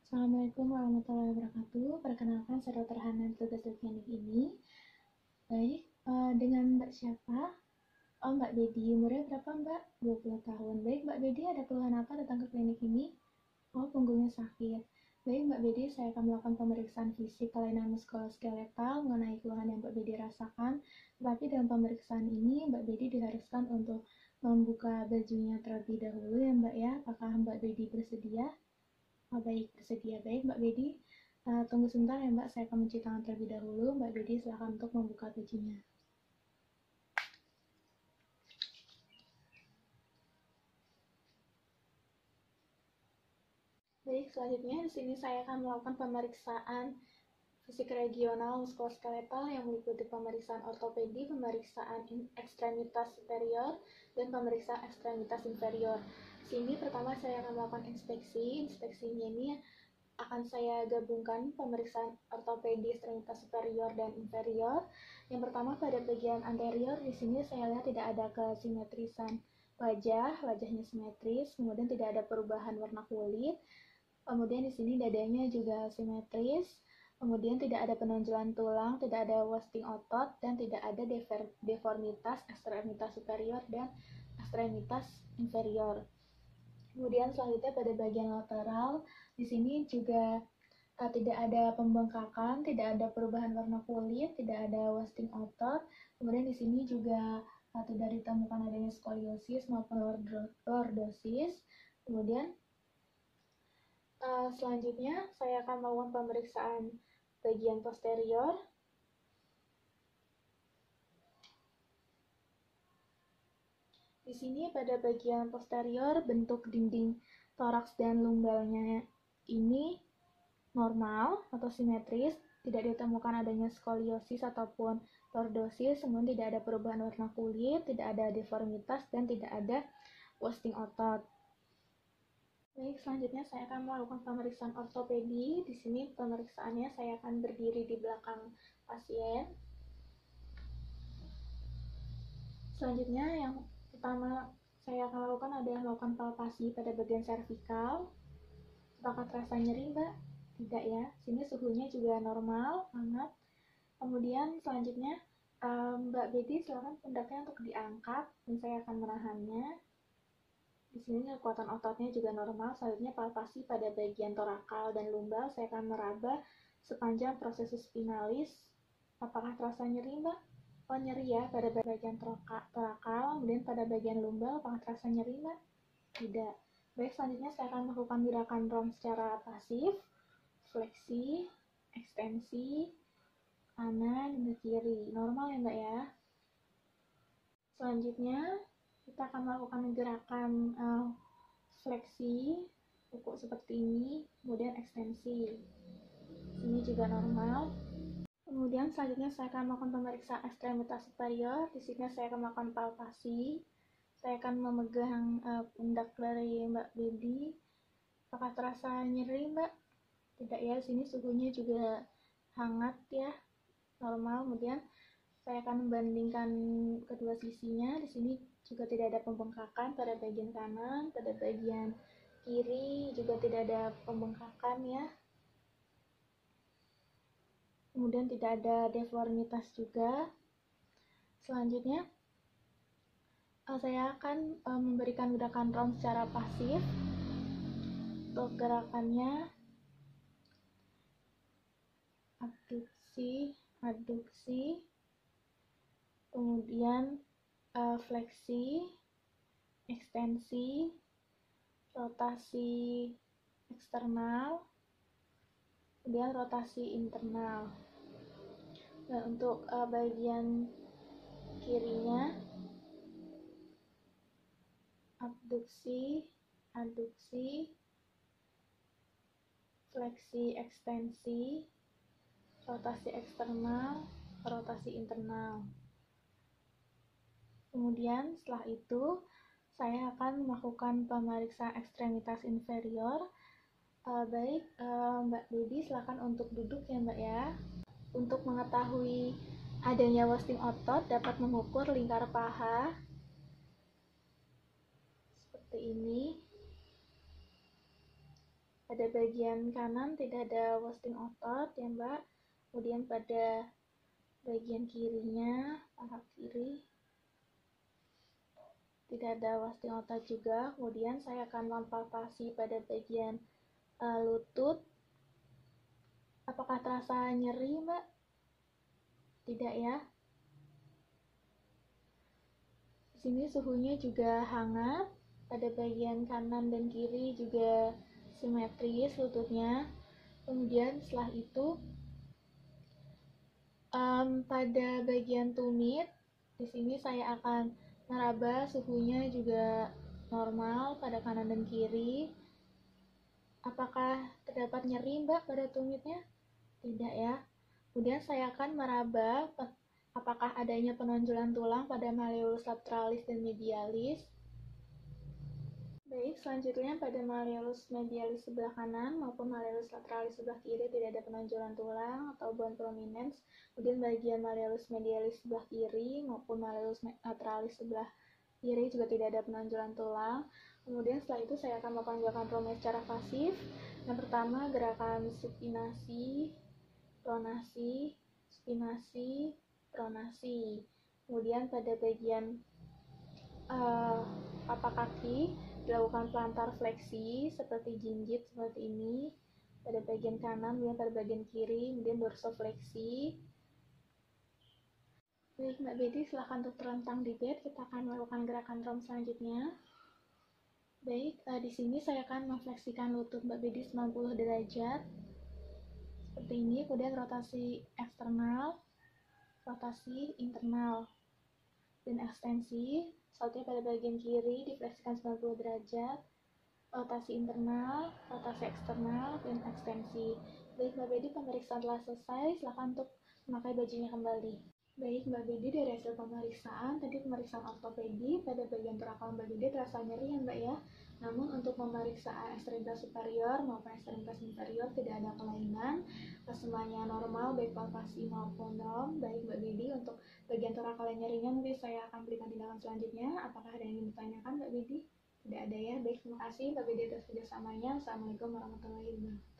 Assalamualaikum warahmatullahi wabarakatuh. Perkenalkan, saya Dr. Hana, tugas di klinik ini. Baik, dengan Mbak siapa? Oh, Mbak Dedi. Umurnya berapa, Mbak? 20 tahun. Baik, Mbak Dedi, ada keluhan apa datang ke klinik ini? Oh, punggungnya sakit. Baik, Mbak Dedi, saya akan melakukan pemeriksaan fisik kelainan muskuloskeletal mengenai keluhan yang Mbak Dedi rasakan. Tetapi dalam pemeriksaan ini, Mbak Dedi diharuskan untuk membuka bajunya terlebih dahulu ya, Mbak ya. Apakah Mbak Dedi bersedia? Oh, baik, bersedia. Baik, Mbak Bedi. Tunggu sebentar ya, Mbak. Saya akan mencuci tangan terlebih dahulu. Mbak Bedi, silakan untuk membuka bajunya. Baik, selanjutnya di sini saya akan melakukan pemeriksaan fisik regional muskuloskeletal yang meliputi pemeriksaan ortopedi, pemeriksaan ekstremitas superior, dan pemeriksaan ekstremitas inferior. Di sini pertama saya akan melakukan inspeksi. Inspeksinya ini akan saya gabungkan pemeriksaan ortopedi ekstremitas superior dan inferior. Yang pertama pada bagian anterior, di sini saya lihat tidak ada kesimetrisan wajahnya simetris, kemudian tidak ada perubahan warna kulit. Kemudian di sini dadanya juga simetris. Kemudian tidak ada penonjolan tulang, tidak ada wasting otot, dan tidak ada deformitas ekstremitas superior dan ekstremitas inferior. Kemudian selanjutnya pada bagian lateral, di sini juga tidak ada pembengkakan, tidak ada perubahan warna kulit, tidak ada wasting otot. Kemudian di sini juga tidak ditemukan adanya skoliosis maupun lordosis. Kemudian selanjutnya saya akan melakukan pemeriksaan bagian posterior. Di sini pada bagian posterior bentuk dinding toraks dan lumbalnya ini normal atau simetris, tidak ditemukan adanya skoliosis ataupun lordosis, kemudian tidak ada perubahan warna kulit, tidak ada deformitas, dan tidak ada wasting otot. Baik, selanjutnya saya akan melakukan pemeriksaan ortopedi. Di sini pemeriksaannya saya akan berdiri di belakang pasien. Selanjutnya yang pertama saya akan lakukan adalah melakukan palpasi pada bagian servikal. Apakah terasa nyeri, Mbak? Tidak ya. Sini suhunya juga normal, hangat. Kemudian selanjutnya Mbak Betty silakan pundaknya untuk diangkat dan saya akan menahannya. Di sini kekuatan ototnya juga normal. Selanjutnya palpasi pada bagian torakal dan lumbal. Saya akan meraba sepanjang prosesus spinalis. Apakah terasa nyeri, Mbak? Oh, nyeri ya pada bagian torakal. Kemudian pada bagian lumbal, apakah terasa nyeri, Mbak? Tidak. Baik, selanjutnya saya akan melakukan gerakan ROM secara pasif, fleksi, ekstensi, kanan dan kiri. Normal ya, Mbak ya. Selanjutnya kita akan melakukan gerakan fleksi kuku seperti ini, kemudian ekstensi. Ini juga normal. Kemudian selanjutnya saya akan melakukan pemeriksaan ekstremitas superior. Di sini saya akan melakukan palpasi. Saya akan memegang pundak dari Mbak Baby. Apakah terasa nyeri, Mbak? Tidak ya, sini suhunya juga hangat ya, normal. Kemudian saya akan membandingkan kedua sisinya. Di sini juga tidak ada pembengkakan pada bagian kanan, pada bagian kiri juga tidak ada pembengkakan ya. Kemudian tidak ada deformitas juga. Selanjutnya saya akan memberikan gerakan ROM secara pasif. Untuk gerakannya adduksi, kemudian fleksi, ekstensi, rotasi eksternal, kemudian rotasi internal. Dan untuk bagian kirinya abduksi, adduksi, fleksi ekstensi, rotasi eksternal, rotasi internal. Kemudian setelah itu saya akan melakukan pemeriksaan ekstremitas inferior. Baik, Mbak Dedi silakan untuk duduk ya, Mbak ya. Untuk mengetahui adanya wasting otot dapat mengukur lingkar paha seperti ini. pada bagian kanan tidak ada wasting otot ya Mbak. Kemudian pada bagian kirinya, paha kiri, tidak ada wasting otot juga. Kemudian saya akan mempalpasi pada bagian lutut. Apakah terasa nyeri Mbak? Tidak ya. Di sini suhunya juga hangat. Pada bagian kanan dan kiri juga simetris lututnya. Kemudian setelah itu pada bagian tumit, di sini saya akan meraba suhunya juga normal pada kanan dan kiri. Apakah terdapat nyeri Mbak pada tumitnya? Tidak ya. Kemudian saya akan meraba apakah adanya penonjolan tulang pada malleolus lateralis dan medialis. Baik, selanjutnya pada malleolus medialis sebelah kanan maupun malleolus lateralis sebelah kiri tidak ada penonjolan tulang atau bone prominence. Kemudian bagian malleolus medialis sebelah kiri maupun malleolus lateralis sebelah kiri juga tidak ada penonjolan tulang. Kemudian setelah itu saya akan melakukan gerakan Romain secara pasif. Yang pertama gerakan supinasi, pronasi, supinasi, pronasi. Kemudian pada bagian tapak kaki dilakukan plantar fleksi seperti jinjit seperti ini pada bagian kanan, kemudian pada bagian kiri, kemudian dorsofleksi. Baik Mbak Bedi, silahkan untuk terlentang di bed. Kita akan melakukan gerakan ROM selanjutnya. Baik, di sini saya akan memfleksikan lutut Mbak Bedi 90 derajat seperti ini, kemudian rotasi eksternal, rotasi internal, dan ekstensi. Salutnya pada bagian kiri difleksikan 90 derajat, rotasi internal, rotasi eksternal, dan ekstensi. Baik Mbak Bedi, pemeriksaan telah selesai, silakan untuk memakai bajunya kembali. Baik Mbak Bedi, dari hasil pemeriksaan, tadi pemeriksaan ortopedi pada bagian tulang Mbak Bedi terasa nyeri ya Mbak ya. Namun untuk pemeriksaan ekstremitas superior maupun ekstremitas inferior tidak ada kelainan, semuanya normal baik palpasi maupun ROM. Baik Mbak Bedi, untuk bagian torakalnya ringan nanti saya akan berikan tindakan selanjutnya. Apakah ada yang ingin ditanyakan Mbak Bedi? Tidak ada ya. Baik, terima kasih Mbak Bedi atas kerjasamanya. Assalamualaikum warahmatullahi wabarakatuh.